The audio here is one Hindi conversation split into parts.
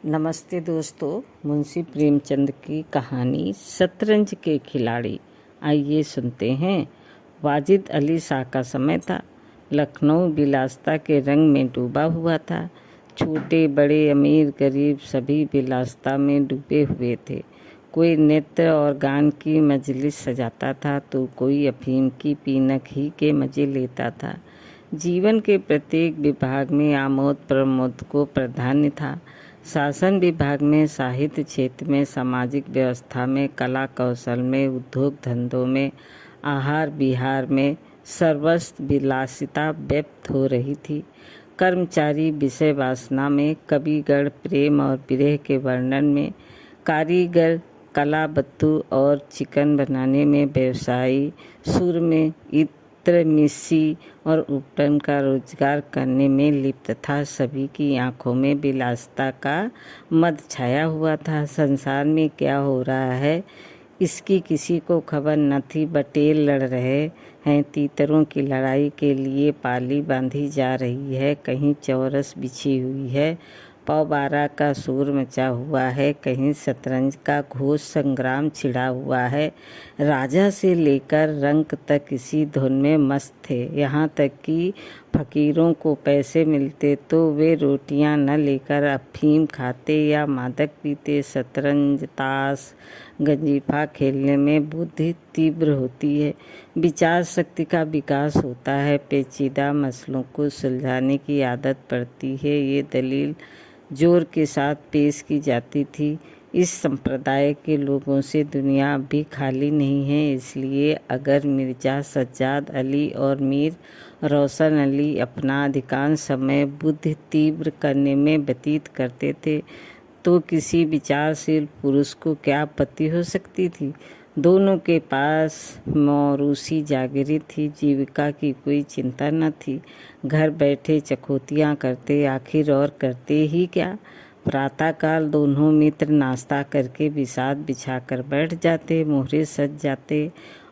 नमस्ते दोस्तों, मुंशी प्रेमचंद की कहानी शतरंज के खिलाड़ी। आइए सुनते हैं। वाजिद अली शाह का समय था। लखनऊ विलासिता के रंग में डूबा हुआ था। छोटे बड़े अमीर गरीब सभी विलासिता में डूबे हुए थे। कोई नृत्य और गान की मजलिस सजाता था तो कोई अफीम की पीनक ही के मज़े लेता था। जीवन के प्रत्येक विभाग में आमोद प्रमोद को प्राधान्य था। शासन विभाग में, साहित्य क्षेत्र में, सामाजिक व्यवस्था में, कला कौशल में, उद्योग धंधों में, आहार विहार में सर्वस्व विलासिता व्यक्त हो रही थी। कर्मचारी विषय वासना में, कविगण प्रेम और विरह के वर्णन में, कारीगर कला बत्तू और चिकन बनाने में, व्यवसायी सुर में, इत्र मिस्सी और उपटन का रोजगार करने में लिप्त था। सभी की आंखों में विलासिता का मद छाया हुआ था। संसार में क्या हो रहा है इसकी किसी को खबर न थी। बटेर लड़ रहे हैं, तीतरों की लड़ाई के लिए पाली बांधी जा रही है, कहीं चौरस बिछी हुई है, पौबारा का शोर मचा हुआ है, कहीं शतरंज का घोष संग्राम छिड़ा हुआ है। राजा से लेकर रंक तक इसी धुन में मस्त थे। यहाँ तक कि फकीरों को पैसे मिलते तो वे रोटियां न लेकर अफीम खाते या मादक पीते। शतरंज, ताश, गंजीफा खेलने में बुद्धि तीव्र होती है, विचार शक्ति का विकास होता है, पेचीदा मसलों को सुलझाने की आदत पड़ती है। ये दलील जोर के साथ पेश की जाती थी। इस संप्रदाय के लोगों से दुनिया अब भी खाली नहीं है। इसलिए अगर मिर्जा सज्जाद अली और मीर रोशन अली अपना अधिकांश समय बुद्धि तीव्र करने में व्यतीत करते थे तो किसी विचारशील पुरुष को क्या आपत्ति हो सकती थी। दोनों के पास मौरूसी जागीर थी, जीविका की कोई चिंता न थी। घर बैठे चकोतियाँ करते, आखिर और करते ही क्या। प्रातःकाल दोनों मित्र नाश्ता करके बिसात बिछाकर बैठ जाते, मोहरे सज जाते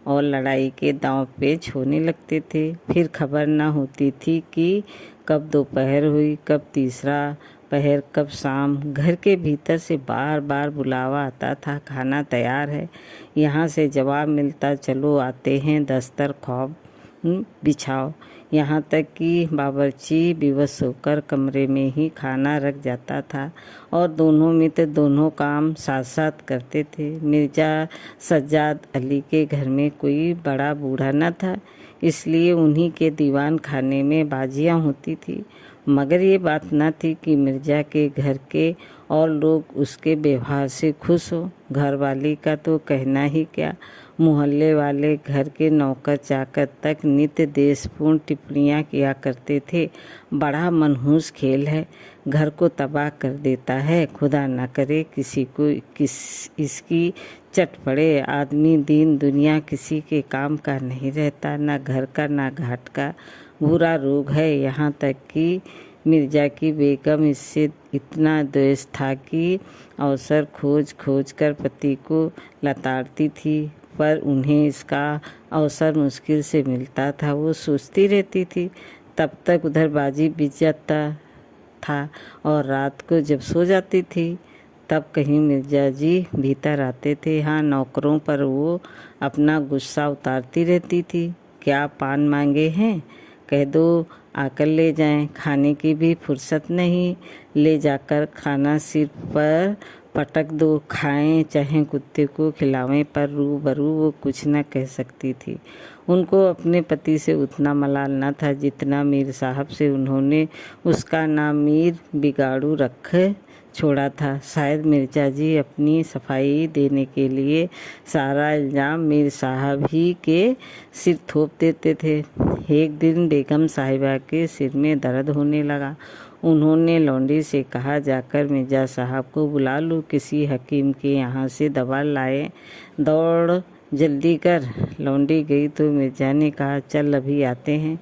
और लड़ाई के दांव पेच होने लगते थे। फिर खबर न होती थी कि कब दोपहर हुई, कब तीसरा पहर, कब शाम। घर के भीतर से बार बार बुलावा आता था, खाना तैयार है। यहाँ से जवाब मिलता, चलो आते हैं, दस्तर ख्वाब बिछाओ। यहाँ तक कि बावर्ची विवश होकर कमरे में ही खाना रख जाता था और दोनों मित्र दोनों काम साथ साथ करते थे। मिर्जा सज्जाद अली के घर में कोई बड़ा बूढ़ा न था, इसलिए उन्हीं के दीवान खाने में बाजियाँ होती थी। मगर ये बात न थी कि मिर्जा के घर के और लोग उसके व्यवहार से खुश हो। घरवाली का तो कहना ही क्या, मोहल्ले वाले, घर के नौकर चाकर तक नित्य देशपूर्ण टिप्पणियाँ किया करते थे। बड़ा मनहूस खेल है, घर को तबाह कर देता है, खुदा न करे किसी को इसकी चट पड़े। आदमी दीन दुनिया किसी के काम का नहीं रहता, ना घर का ना घाट का। बुरा रोग है। यहाँ तक कि मिर्जा की बेगम इससे इतना द्वेष था कि अवसर खोज खोज कर पति को लताड़ती थी, पर उन्हें इसका अवसर मुश्किल से मिलता था। वो सोचती रहती थी। तब तक उधर बाजी बीत जाता था और रात को जब सो जाती थी तब कहीं मिर्जा जी भीतर आते थे। हाँ, नौकरों पर वो अपना गुस्सा उतारती रहती थी। क्या पान मांगे हैं, कह दो आकर ले जाएं। खाने की भी फुर्सत नहीं, ले जाकर खाना सिर पर पटक दो, खाएं चाहे कुत्ते को खिलावें। पर रूबरू वो कुछ न कह सकती थी। उनको अपने पति से उतना मलाल न था जितना मीर साहब से। उन्होंने उसका नाम मीर बिगाड़ू रख छोड़ा था। शायद मिर्जा जी अपनी सफाई देने के लिए सारा इल्ज़ाम मीर साहब ही के सिर थोप देते थे। एक दिन बेगम साहिबा के सिर में दर्द होने लगा। उन्होंने लौंडी से कहा, जाकर मिर्जा साहब को बुला लो, किसी हकीम के यहाँ से दवा लाए, दौड़ जल्दी कर। लौंडी गई तो मिर्जा ने कहा, चल अभी आते हैं।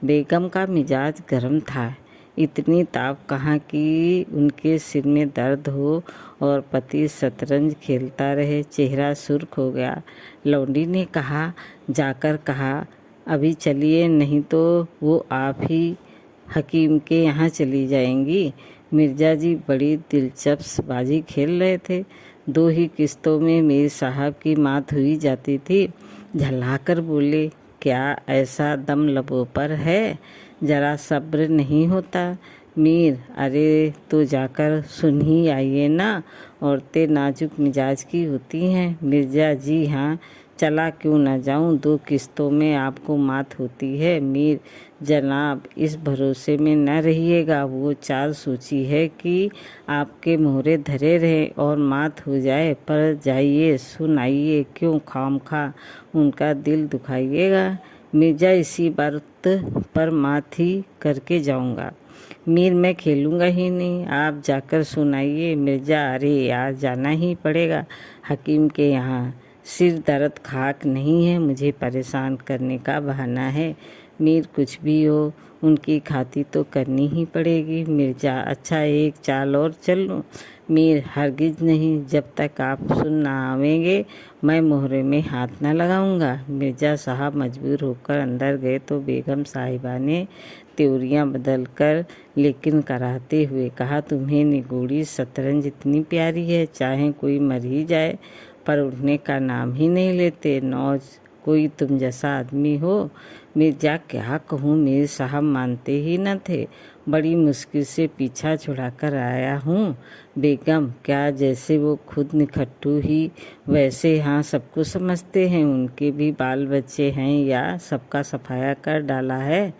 बेगम का मिजाज गर्म था। इतनी ताप कहाँ कि उनके सिर में दर्द हो और पति शतरंज खेलता रहे। चेहरा सुर्ख हो गया। लौंडी ने कहा, जाकर कहा अभी चलिए, नहीं तो वो आप ही हकीम के यहाँ चली जाएंगी। मिर्जा जी बड़ी दिलचस्प बाजी खेल रहे थे। 2 ही किस्तों में मीर साहब की मात हुई जाती थी। झल्लाकर बोले, क्या ऐसा दम लबों पर है, जरा सब्र नहीं होता? मीर, अरे तो जाकर सुन ही आइए ना, औरतें नाजुक मिजाज की होती हैं। मिर्जा जी, हाँ, चला क्यों न जाऊं, 2 किस्तों में आपको मात होती है। मीर, जनाब इस भरोसे में न रहिएगा, वो चाल सोची है कि आपके मोहरे धरे रहें और मात हो जाए। पर जाइए, सुन आइए, क्यों खामखा उनका दिल दुखाइएगा। मिर्जा, इसी बात पर मात ही करके जाऊंगा। मीर, मैं खेलूंगा ही नहीं, आप जाकर सुनाइए। मिर्जा, अरे यार, जाना ही पड़ेगा हकीम के यहाँ। सिर दर्द खाक नहीं है, मुझे परेशान करने का बहाना है। मीर, कुछ भी हो, उनकी खातिर तो करनी ही पड़ेगी। मिर्जा, अच्छा एक चाल और चल लूँ? मीर, हरगिज नहीं, जब तक आप सुन ना आवेंगे मैं मोहरे में हाथ न लगाऊंगा। मिर्जा साहब मजबूर होकर अंदर गए तो बेगम साहिबा ने त्योरियां बदलकर लेकिन कराते हुए कहा, तुम्हें निगोड़ी शतरंज इतनी प्यारी है, चाहे कोई मर ही जाए पर उठने का नाम ही नहीं लेते। नौज कोई तुम जैसा आदमी हो। मिर्जा, क्या कहूँ, मीर साहब मानते ही न थे। बड़ी मुश्किल से पीछा छुड़ाकर आया हूँ। बेगम, क्या जैसे वो खुद निखट्टू ही वैसे हाँ सबको समझते हैं? उनके भी बाल बच्चे हैं या सबका सफाया कर डाला है?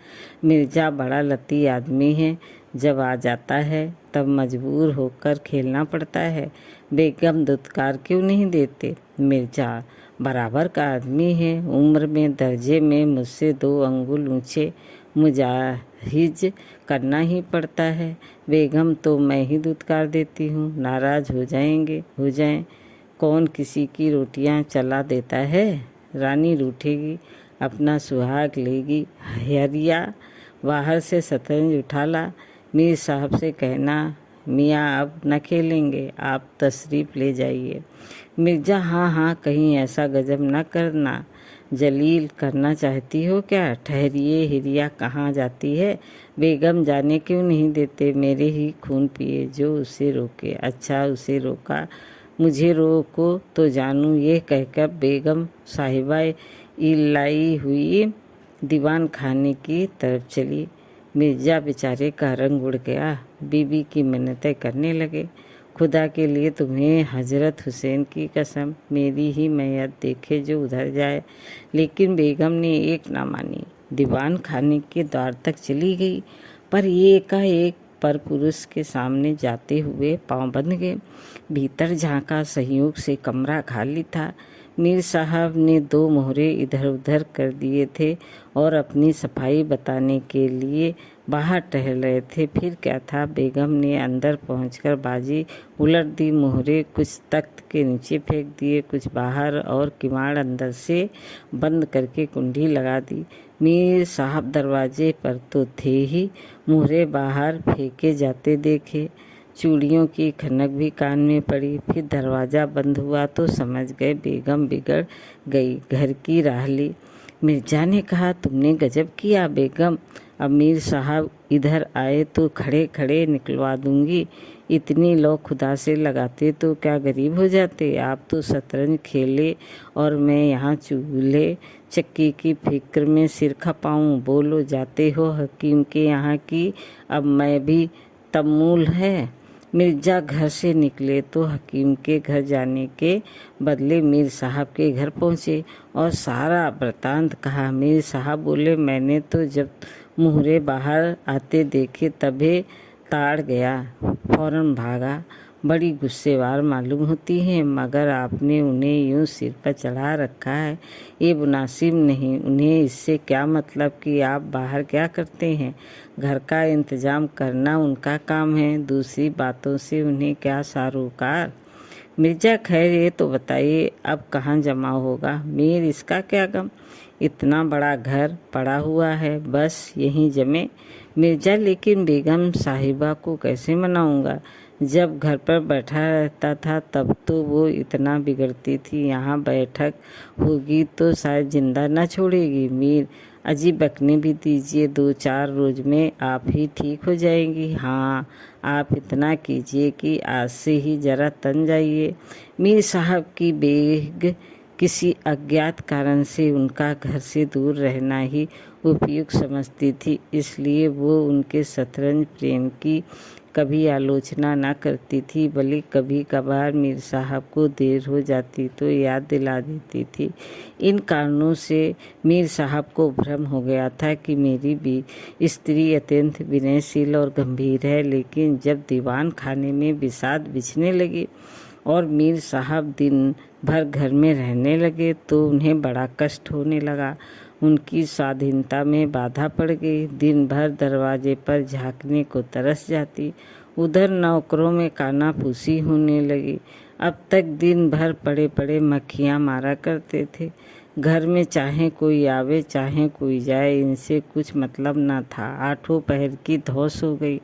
मिर्जा, बड़ा लती आदमी है, जब आ जाता है तब मजबूर होकर खेलना पड़ता है। बेगम, दुत्कार क्यों नहीं देते? मिर्जा, बराबर का आदमी है, उम्र में दर्जे में मुझसे 2 अंगुल ऊंचे, मुजाहिज करना ही पड़ता है। बेगम, तो मैं ही दुत्कार देती हूँ, नाराज हो जाएं, कौन किसी की रोटियां चला देता है? रानी रूठेगी, अपना सुहाग लेगी। हरिया, बाहर से शतरंज उठा ला। मीर साहब से कहना, मियाँ अब न खेलेंगे, आप तशरीफ ले जाइए। मिर्जा, हाँ हाँ, कहीं ऐसा गजब न करना। जलील करना चाहती हो क्या? ठहरिए, हिरिया कहाँ जाती है? बेगम, जाने क्यों नहीं देते? मेरे ही खून पिए जो उसे रोके। अच्छा, उसे रोका, मुझे रोको तो जानूं, ये कहकर बेगम साहिबा इलाई हुई दीवान खाने की तरफ चली। मिर्जा बेचारे का रंग उड़ गया। बीबी की मिन्नतें करने लगे, खुदा के लिए तुम्हें हजरत हुसैन की कसम, मेरी ही मैयत देखे जो उधर जाए। लेकिन बेगम ने एक ना मानी, दीवान खाने के द्वार तक चली गई, पर ये एकाएक पर पुरुष के सामने जाते हुए पांव बंध गए। भीतर झांका, संयोग से कमरा खाली था। मीर साहब ने 2 मोहरे इधर उधर कर दिए थे और अपनी सफाई बताने के लिए बाहर टहल रहे थे। फिर क्या था, बेगम ने अंदर पहुंचकर बाजी उलट दी। मोहरे कुछ तख्त के नीचे फेंक दिए, कुछ बाहर, और किवाड़ अंदर से बंद करके कुंडी लगा दी। मीर साहब दरवाजे पर तो थे ही, मोहरे बाहर फेंके जाते देखे। चूड़ियों की खनक भी कान में पड़ी। फिर दरवाज़ा बंद हुआ तो समझ गए बेगम बिगड़ गई, घर की राह ली। मिर्जा ने कहा, तुमने गजब किया बेगम, अब मीर साहब इधर आए तो खड़े खड़े निकलवा दूंगी। इतनी लौ खुदा से लगाते तो क्या गरीब हो जाते? आप तो शतरंज खेले और मैं यहाँ चूल्हे चक्की की फिक्र में सिर खपाऊं। बोलो, जाते हो हकीम के यहाँ की अब मैं भी तमूल है? मिर्जा घर से निकले तो हकीम के घर जाने के बदले मीर साहब के घर पहुँचे और सारा वृतांत कहा। मीर साहब बोले, मैंने तो जब मुहरे बाहर आते देखे तबे ताड़ गया, फौरन भागा। बड़ी गुस्सेवार मालूम होती हैं, मगर आपने उन्हें यूं सिर पर चढ़ा रखा है, ये मुनासिब नहीं। उन्हें इससे क्या मतलब कि आप बाहर क्या करते हैं? घर का इंतजाम करना उनका काम है, दूसरी बातों से उन्हें क्या सारोकार? मिर्जा, खैर ये तो बताइए अब कहाँ जमा होगा? मीर, इसका क्या गम, इतना बड़ा घर पड़ा हुआ है, बस यहीं जमे। मिर्जा, लेकिन बेगम साहिबा को कैसे मनाऊंगा? जब घर पर बैठा रहता था तब तो वो इतना बिगड़ती थी, यहाँ बैठक होगी तो शायद जिंदा न छोड़ेगी। मीर, अजी बकने भी दीजिए, 2-4 रोज में आप ही ठीक हो जाएंगी। हाँ, आप इतना कीजिए कि आज से ही जरा तन जाइए। मीर साहब की बेग किसी अज्ञात कारण से उनका घर से दूर रहना ही उपयुक्त समझती थी, इसलिए वो उनके शतरंज प्रेम की कभी आलोचना न करती थी, बल्कि कभी कभार मीर साहब को देर हो जाती तो याद दिला देती थी। इन कारणों से मीर साहब को भ्रम हो गया था कि मेरी भी स्त्री अत्यंत विनयशील और गंभीर है, लेकिन जब दीवान खाने में बिसात बिछने लगी और मीर साहब दिन भर घर में रहने लगे तो उन्हें बड़ा कष्ट होने लगा। उनकी स्वाधीनता में बाधा पड़ गई। दिन भर दरवाजे पर झांकने को तरस जाती, उधर नौकरों में कानाफूसी होने लगी। अब तक दिन भर पड़े पड़े मक्खियाँ मारा करते थे। घर में चाहे कोई आवे चाहे कोई जाए, इनसे कुछ मतलब न था। 8 पहर की धौस हो गई।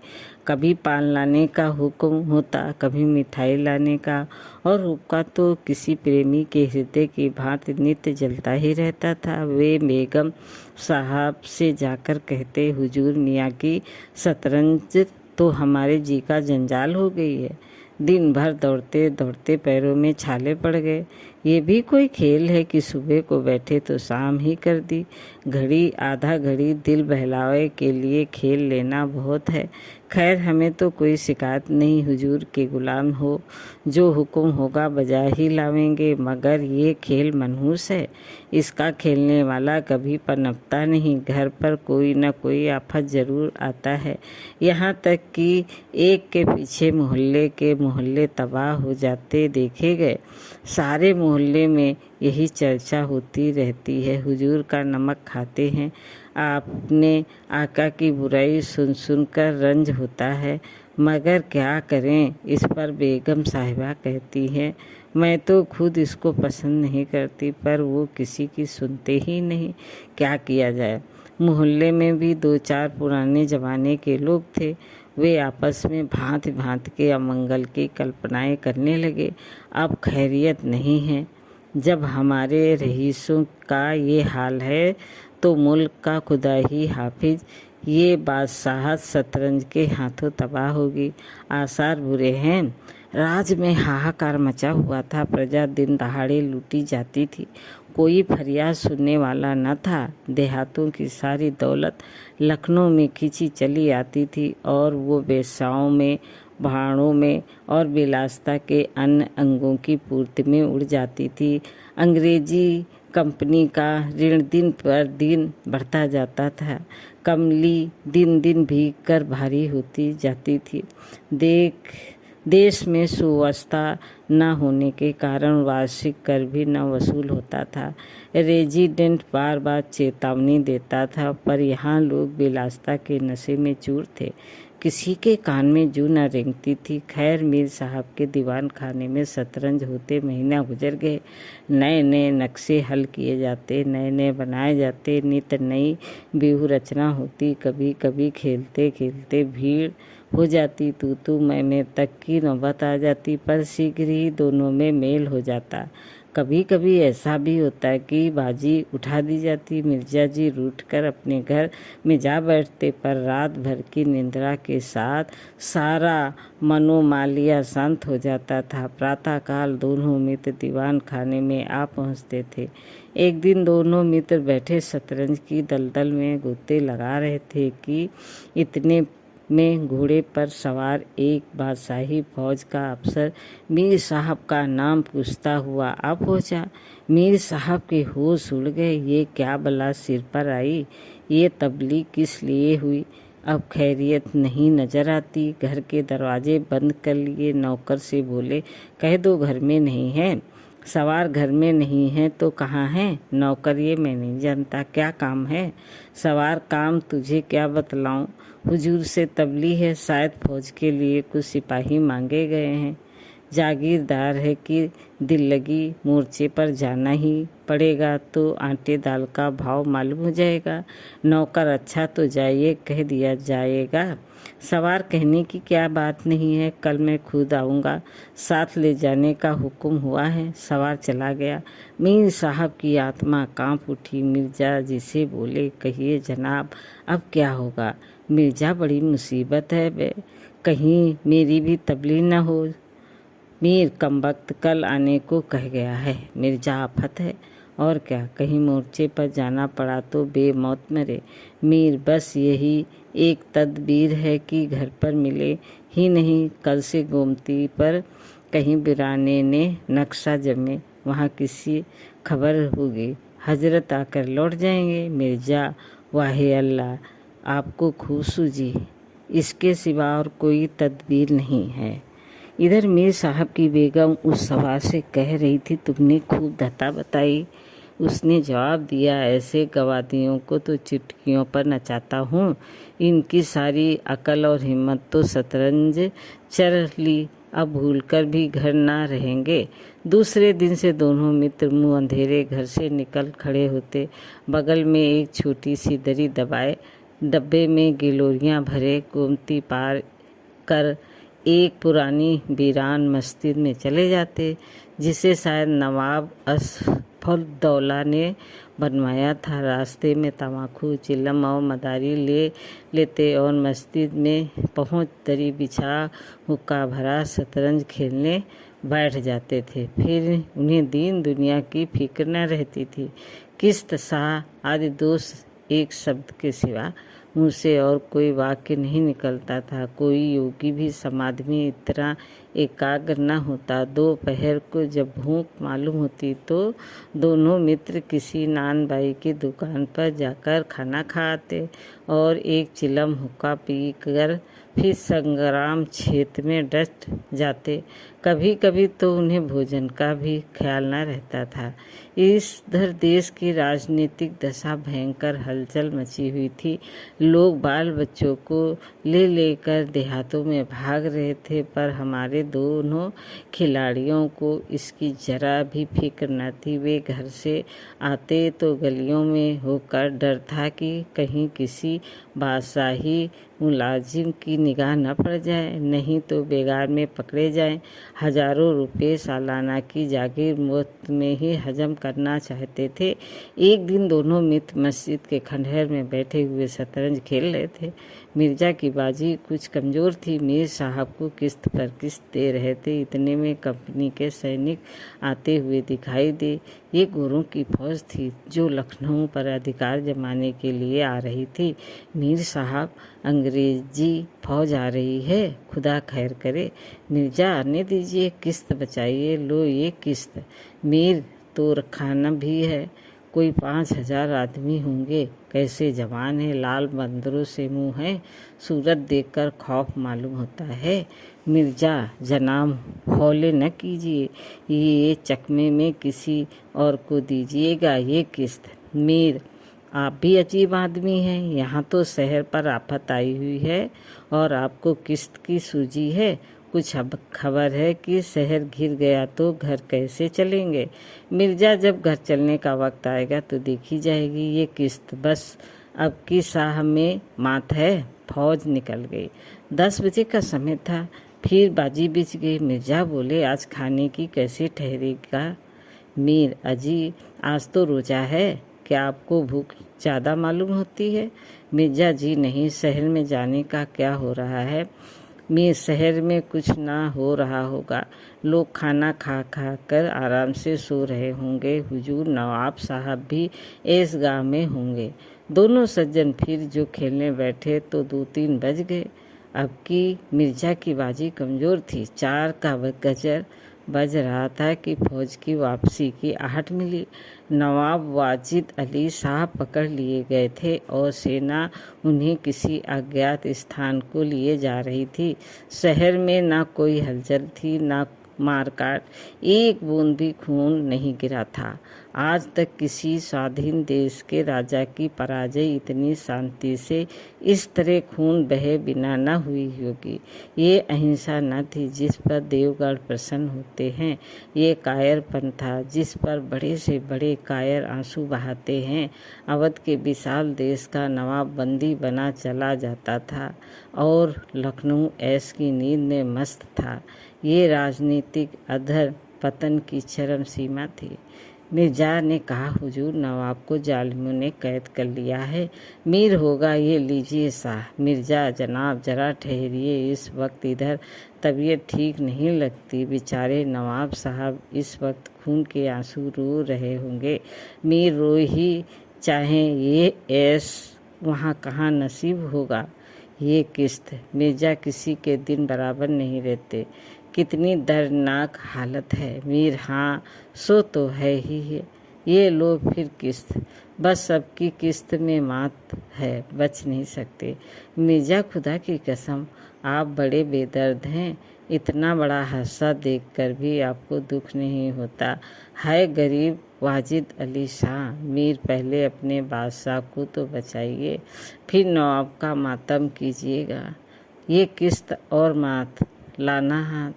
कभी पान लाने का हुक्म होता, कभी मिठाई लाने का, और हुक्का तो किसी प्रेमी के हृदय की भांति नित्य जलता ही रहता था। वे बेगम साहब से जाकर कहते, हुजूर मियाँ की शतरंज तो हमारे जी का जंजाल हो गई है। दिन भर दौड़ते दौड़ते पैरों में छाले पड़ गए। ये भी कोई खेल है कि सुबह को बैठे तो शाम ही कर दी। घड़ी आधा घड़ी दिल बहलावे के लिए खेल लेना बहुत है। खैर, हमें तो कोई शिकायत नहीं, हुजूर के गुलाम हो, जो हुक्म होगा बजा ही लावेंगे। मगर ये खेल मनहूस है, इसका खेलने वाला कभी पनपता नहीं। घर पर कोई न कोई आफत जरूर आता है, यहाँ तक कि एक के पीछे मोहल्ले तबाह हो जाते देखे गए। सारे मोहल्ले में यही चर्चा होती रहती है, हुजूर का नमक खाते हैं। आपने आका की बुराई सुन सुनकर रंज होता है, मगर क्या करें। इस पर बेगम साहिबा कहती हैं, मैं तो खुद इसको पसंद नहीं करती, पर वो किसी की सुनते ही नहीं। क्या किया जाए। मोहल्ले में भी 2-4 पुराने जमाने के लोग थे। वे आपस में भांति भांति के अमंगल की कल्पनाएं करने लगे। अब खैरियत नहीं है। जब हमारे रईसों का ये हाल है तो मुल्क का खुदा ही हाफिज, ये बादशाहत शतरंज के हाथों तबाह होगी। आसार बुरे हैं। राज में हाहाकार मचा हुआ था। प्रजा दिन दहाड़े लूटी जाती थी। कोई फरियाद सुनने वाला न था। देहातों की सारी दौलत लखनऊ में खींची चली आती थी और वो वेश्याओं में, भाड़ों में और विलासिता के अन्य अंगों की पूर्ति में उड़ जाती थी। अंग्रेजी कंपनी का ऋण दिन पर दिन बढ़ता जाता था। कमली दिन दिन भीग कर भारी होती जाती थी। देश में सुव्यवस्था न होने के कारण वार्षिक कर भी न वसूल होता था। रेजिडेंट बार बार चेतावनी देता था, पर यहाँ लोग विलासिता के नशे में चूर थे। किसी के कान में जू न रेंगती थी। खैर, मीर साहब के दीवान खाने में शतरंज होते महीना गुजर गए। नए नए नक्शे हल किए जाते, नए नए बनाए जाते, नित नई व्यूह रचना होती। कभी कभी खेलते खेलते भीड़ हो जाती, तू मैं तक की नौबत आ जाती, पर शीघ्र ही दोनों में मेल हो जाता। कभी कभी ऐसा भी होता कि बाजी उठा दी जाती। मिर्जा जी रूठकर अपने घर में जा बैठते, पर रात भर की निद्रा के साथ सारा मनोमालिया शांत हो जाता था। प्रातःकाल दोनों मित्र दीवान खाने में आ पहुँचते थे। एक दिन दोनों मित्र बैठे शतरंज की दलदल में गोते लगा रहे थे कि इतने में घोड़े पर सवार एक बादशाही फौज का अफसर मीर साहब का नाम पूछता हुआ आ पहुँचा। मीर साहब के होश उड़ गए। ये क्या बला सिर पर आई, ये तबलीग किस लिए हुई। अब खैरियत नहीं नजर आती। घर के दरवाजे बंद कर लिए। नौकर से बोले, कह दो घर में नहीं है। सवार घर में नहीं है तो कहाँ है। नौकर, ये मैं नहीं जानता, क्या काम है। सवार, काम तुझे क्या बतलाऊं, हुजूर से तबलीग है, शायद फौज के लिए कुछ सिपाही मांगे गए हैं। जागीरदार है कि दिल लगी मोर्चे पर जाना ही पड़ेगा, तो आटे दाल का भाव मालूम हो जाएगा। नौकर अच्छा तो जाइए कह दिया जाएगा। सवार कहने की क्या बात नहीं है, कल मैं खुद आऊँगा, साथ ले जाने का हुक्म हुआ है। सवार चला गया। मीर साहब की आत्मा कांप उठी। मिर्जा जिसे बोले, कहिए जनाब, अब क्या होगा? मिर्जा, बड़ी मुसीबत है बे, कहीं मेरी भी तबली न हो। मीर, कमबख्त कल आने को कह गया है। मिर्जा, आफत है और क्या, कहीं मोर्चे पर जाना पड़ा तो बेमौत मरे। मीर, बस यही एक तदबीर है कि घर पर मिले ही नहीं। कल से गोमती पर कहीं बिराने ने नक्शा जमे, वहाँ किसी खबर होगी, हजरत आकर लौट जाएंगे। मिर्जा, वाहे अल्लाह, आपको खूब सूझी, इसके सिवा और कोई तदबीर नहीं है। इधर मीर साहब की बेगम उस सवार से कह रही थी, तुमने खूब धता बताई। उसने जवाब दिया, ऐसे गवादियों को तो चिटकियों पर नचाता हूँ, इनकी सारी अकल और हिम्मत तो शतरंज चर ली, अब भूलकर भी घर ना रहेंगे। दूसरे दिन से दोनों मित्र मुँह अंधेरे घर से निकल खड़े होते। बगल में एक छोटी सी दरी दबाए डब्बे में गिलोरियाँ भरे गोमती पार कर एक पुरानी वीरान मस्जिद में चले जाते, जिसे शायद नवाब असफुद्दौला ने बनवाया था। रास्ते में तमाकू, चिलम और मदारी ले लेते और मस्जिद में पहुँच दरी बिछा हुक्का भरा शतरंज खेलने बैठ जाते थे। फिर उन्हें दीन दुनिया की फिक्र न रहती थी। किस्त, शाह आदि दोस्त एक शब्द के सिवा मुँह से और कोई वाक्य नहीं निकलता था। कोई योगी भी समाधि में इतना एकाग्र न होता। दोपहर को जब भूख मालूम होती तो दोनों मित्र किसी नान बाई की दुकान पर जाकर खाना खाते और एक चिलम हुक्का पीकर फिर संग्राम क्षेत्र में डट जाते। कभी कभी तो उन्हें भोजन का भी ख्याल न रहता था। इधर देश की राजनीतिक दशा भयंकर हलचल मची हुई थी। लोग बाल बच्चों को ले लेकर देहातों में भाग रहे थे, पर हमारे दोनों खिलाड़ियों को इसकी जरा भी फिक्र न थी। वे घर से आते तो गलियों में होकर डर था कि कहीं किसी बादशाही मुलाजिम की निगाह न पड़ जाए, नहीं तो बेगार में पकड़े जाएं। हजारों रुपए सालाना की जागीर मुफ्त में ही हजम करना चाहते थे। एक दिन दोनों मित्र मस्जिद के खंडहर में बैठे हुए शतरंज खेल रहे थे। मिर्जा की बाजी कुछ कमज़ोर थी। मीर साहब को किस्त पर किस्त दे रहे थे। इतने में कंपनी के सैनिक आते हुए दिखाई दे। ये गोरों की फौज थी जो लखनऊ पर अधिकार जमाने के लिए आ रही थी। मीर साहब, अंग्रेजी फौज आ रही है, खुदा खैर करे। मिर्जा, आने दीजिए, किस्त बचाइए, लो ये किस्त। मीर, तो खाना भी है, कोई 5,000 आदमी होंगे। कैसे जवान है, लाल बंदरों से मुंह है, सूरत देखकर खौफ मालूम होता है। मिर्जा, जनाब हौले न कीजिए, ये चकमे में किसी और को दीजिएगा ये किस्त। मीर, आप भी अजीब आदमी हैं, यहाँ तो शहर पर आफत आई हुई है और आपको किस्त की सूझी है। कुछ अब खबर है कि शहर घिर गया तो घर कैसे चलेंगे? मिर्जा, जब घर चलने का वक्त आएगा तो देखी जाएगी ये किस्त। बस अब की साह में मात है। फौज निकल गई। 10 बजे का समय था। फिर बाजी बिछ गई। मिर्जा बोले, आज खाने की कैसे ठहरेगा? मीर, अजी आज तो रोजा है, क्या आपको भूख ज़्यादा मालूम होती है? मिर्जा, जी नहीं, शहर में जाने का क्या हो रहा है? मीर, शहर में कुछ ना हो रहा होगा, लोग खाना खा खा कर आराम से सो रहे होंगे। हुजूर नवाब साहब भी ऐशगाह में होंगे। दोनों सज्जन फिर जो खेलने बैठे तो 2-3 बज गए। अब की मिर्जा की बाजी कमज़ोर थी। 4 का गजर बज रहा था कि फौज की वापसी की आहट मिली। नवाब वाजिद अली साहब पकड़ लिए गए थे और सेना उन्हें किसी अज्ञात स्थान को लिए जा रही थी। शहर में ना कोई हलचल थी, ना मार काट एक बूंद भी खून नहीं गिरा था। आज तक किसी स्वाधीन देश के राजा की पराजय इतनी शांति से इस तरह खून बहे बिना न हुई होगी। ये अहिंसा न थी जिस पर देवगढ़ प्रसन्न होते हैं, ये कायरपन था जिस पर बड़े से बड़े कायर आंसू बहाते हैं। अवध के विशाल देश का नवाब बंदी बना चला जाता था और लखनऊ ऐश की नींद में मस्त था। ये राजनीतिक अधर पतन की चरम सीमा थी। मिर्जा ने कहा, हुजूर, नवाब को जालिमों ने कैद कर लिया है। मीर होगा ये लीजिए शाह। मिर्जा, जनाब जरा ठहरिए, इस वक्त इधर तबीयत ठीक नहीं लगती। बेचारे नवाब साहब इस वक्त खून के आंसू रो रहे होंगे। मीर रो ही चाहें, ये ऐश वहाँ कहाँ नसीब होगा। ये किस्त मिर्जा, किसी के दिन बराबर नहीं रहते। कितनी दर्दनाक हालत है। मीर, हाँ सो तो है ही है। ये लो फिर किस्त। बस सबकी किस्त में मात है, बच नहीं सकते। मिर्जा, खुदा की कसम आप बड़े बेदर्द हैं। इतना बड़ा हादसा देखकर भी आपको दुख नहीं होता। है गरीब वाजिद अली शाह। मीर, पहले अपने बादशाह को तो बचाइए, फिर नवाब का मातम कीजिएगा। ये किस्त और मात लाना हाथ।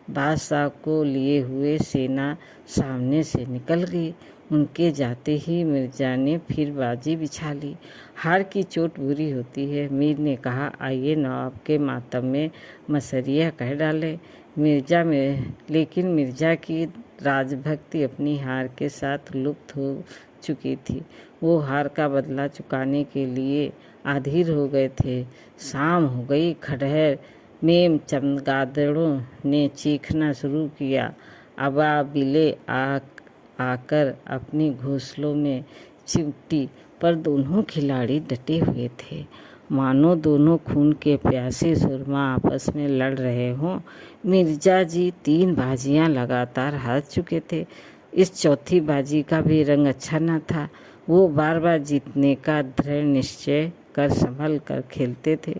बादशाह को लिए हुए सेना सामने से निकल गई। उनके जाते ही मिर्जा ने फिर बाजी बिछा ली। हार की चोट बुरी होती है। मीर ने कहा, आइए नवाब के मातम में मसरिया कह डाले। लेकिन मिर्जा की राजभक्ति अपनी हार के साथ लुप्त हो चुकी थी। वो हार का बदला चुकाने के लिए अधीर हो गए थे। शाम हो गई। खंडहर में चमगादड़ों ने चीखना शुरू किया। अबाबिले आकर अपनी घोंसलों में चिमटी, पर दोनों खिलाड़ी डटे हुए थे, मानो दोनों खून के प्यासे सुरमा आपस में लड़ रहे हों। मिर्जा जी 3 बाजियां लगातार हार चुके थे। इस चौथी बाजी का भी रंग अच्छा न था। वो बार बार जीतने का दृढ़ निश्चय कर संभल कर खेलते थे,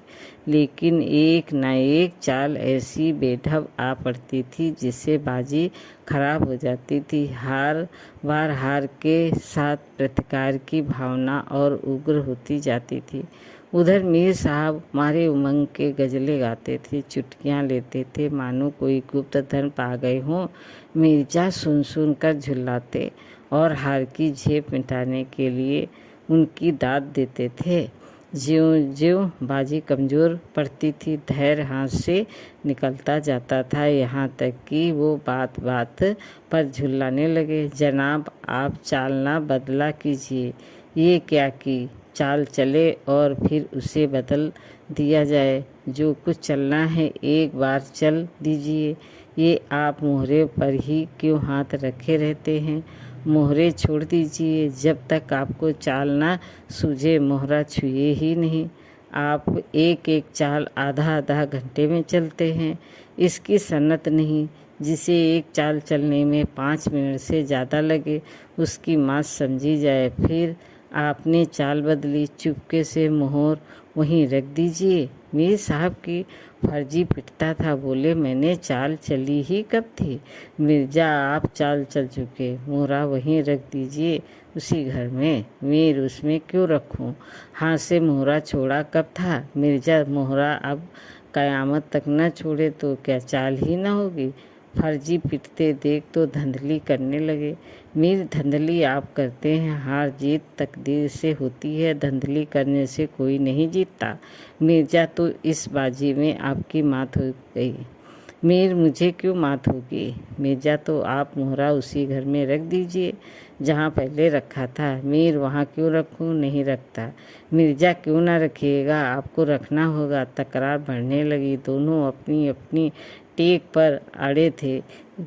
लेकिन एक न एक चाल ऐसी बेढब आ पड़ती थी जिससे बाजी खराब हो जाती थी। हार के साथ प्रतिकार की भावना और उग्र होती जाती थी। उधर मीर साहब मारे उमंग के गजलें गाते थे, चुटकियाँ लेते थे, मानो कोई गुप्त धन पा गए हों। मिर्जा सुन कर झुल्लाते और हार की झेप मिटाने के लिए उनकी दाद देते थे। ज्यों-ज्यों बाजी कमज़ोर पड़ती थी, धैर्य हाथ से निकलता जाता था, यहाँ तक कि वो बात बात पर झुल्लाने लगे। जनाब, आप चाल ना बदला कीजिए। ये क्या की चाल चले और फिर उसे बदल दिया जाए। जो कुछ चलना है एक बार चल दीजिए। ये आप मोहरे पर ही क्यों हाथ रखे रहते हैं। मोहरे छोड़ दीजिए। जब तक आपको चाल ना सूझे मोहरा छुए ही नहीं। आप एक एक चाल आधा आधा घंटे में चलते हैं। इसकी सन्नत नहीं। जिसे एक चाल चलने में 5 मिनट से ज़्यादा लगे, उसकी मात समझी जाए। फिर आपने चाल बदली, चुपके से मोहर वहीं रख दीजिए। मीर साहब की फर्जी पिटता था, बोले, मैंने चाल चली ही कब थी। मिर्जा, आप चाल चल चुके, मोहरा वहीं रख दीजिए, उसी घर में। मीर, उसमें क्यों रखूं। हाथ से मोहरा छोड़ा कब था। मिर्जा, मोहरा अब कयामत तक न छोड़े तो क्या चाल ही न होगी। फर्जी पिटते देख तो धंधली करने लगे। मीर, धंधली आप करते हैं, हार जीत तकदीर से होती है, धंधली करने से कोई नहीं जीतता। मिर्जा, तो इस बाजी में आपकी मात हो गई। मीर, मुझे क्यों मात होगी। मिर्जा, तो आप मोहरा उसी घर में रख दीजिए जहाँ पहले रखा था। मीर, वहाँ क्यों रखूँ, नहीं रखता। मिर्जा, क्यों ना रखिएगा, आपको रखना होगा। तकरार बढ़ने लगी। दोनों अपनी अपनी टेक पर अड़े थे।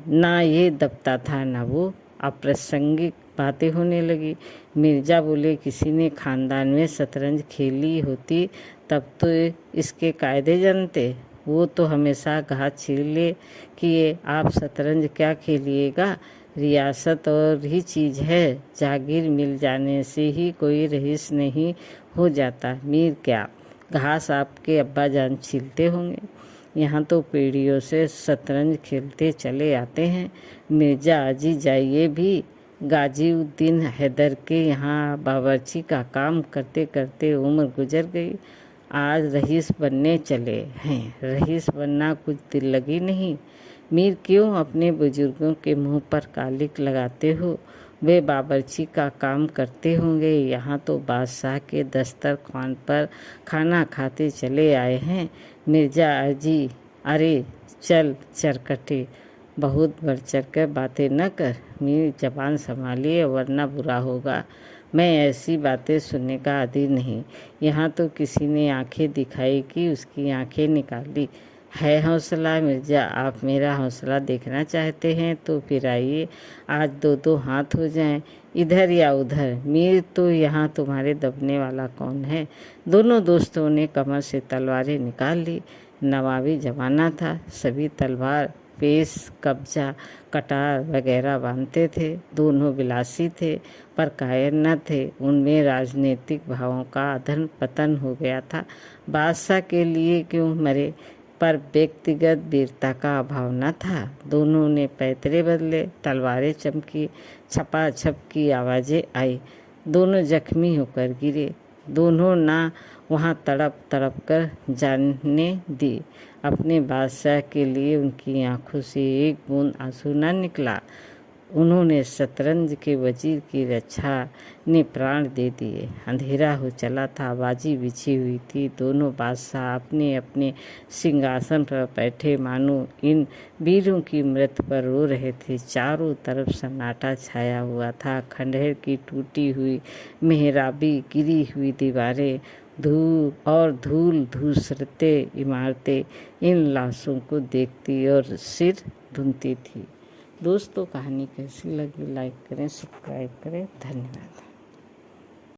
ना ये दबता था ना वो। अप्रासंगिक बातें होने लगी। मिर्जा बोले, किसी ने खानदान में शतरंज खेली होती तब तो इसके कायदे जानते। वो तो हमेशा घात छिले कि आप शतरंज क्या खेलिएगा। रियासत और ही चीज़ है, जागीर मिल जाने से ही कोई रईस नहीं हो जाता। मीर, क्या घास आपके अब्बा जान छीलते होंगे। यहाँ तो पीढ़ियों से शतरंज खेलते चले आते हैं। मिर्ज़ा अजी जाइए भी गाजीउद्दीन हैदर के यहाँ बावर्ची का काम करते करते उम्र गुजर गई। आज रईस बनने चले हैं। रईस बनना कुछ दिल लगी नहीं। मीर क्यों अपने बुजुर्गों के मुंह पर कालिक लगाते हो? वे बावर्ची का काम करते होंगे। यहाँ तो बादशाह के दस्तरखान पर खाना खाते चले आए हैं। मिर्ज़ा अजी, अरे चल चरकटे, बहुत बढ़ चढ़ कर बातें न कर। मीर जबान संभालिए वरना बुरा होगा। मैं ऐसी बातें सुनने का आदी नहीं। यहाँ तो किसी ने आंखें दिखाई कि उसकी आंखें निकाली। है हौसला मिर्ज़ा, आप मेरा हौसला देखना चाहते हैं तो फिर आइए, आज दो दो हाथ हो जाएं, इधर या उधर। मीर तो यहाँ तुम्हारे दबने वाला कौन है? दोनों दोस्तों ने कमर से तलवारें निकाल ली। नवाबी जमाना था, सभी तलवार, पेश, कब्जा, कटार वगैरह बांधते थे। दोनों विलासी थे पर कायर न थे। उनमें राजनीतिक भावों का अधन पतन हो गया था। बादशाह के लिए क्यों मरे, पर व्यक्तिगत वीरता का अभाव न था। दोनों ने पैतरे बदले, तलवारें चमकी, छपाछप की आवाज़ें आई। दोनों जख्मी होकर गिरे। दोनों ना वहाँ तड़प तड़प कर जाने दी। अपने बादशाह के लिए उनकी आंखों से एक बूंद आंसू न निकला। उन्होंने शतरंज के वजीर की रक्षा ने प्राण दे दिए। अंधेरा हो चला था, बाजी बिछी हुई थी। दोनों बादशाह अपने अपने सिंहासन पर बैठे मानो इन वीरों की मृत्यु पर रो रहे थे। चारों तरफ सन्नाटा छाया हुआ था। खंडहर की टूटी हुई मेहराबी, गिरी हुई दीवारें, धूल धूसरते इमारतें इन लाशों को देखती और सिर धुनती थी। दोस्तों, कहानी कैसी लगी लाइक करें, सब्सक्राइब करें। धन्यवाद।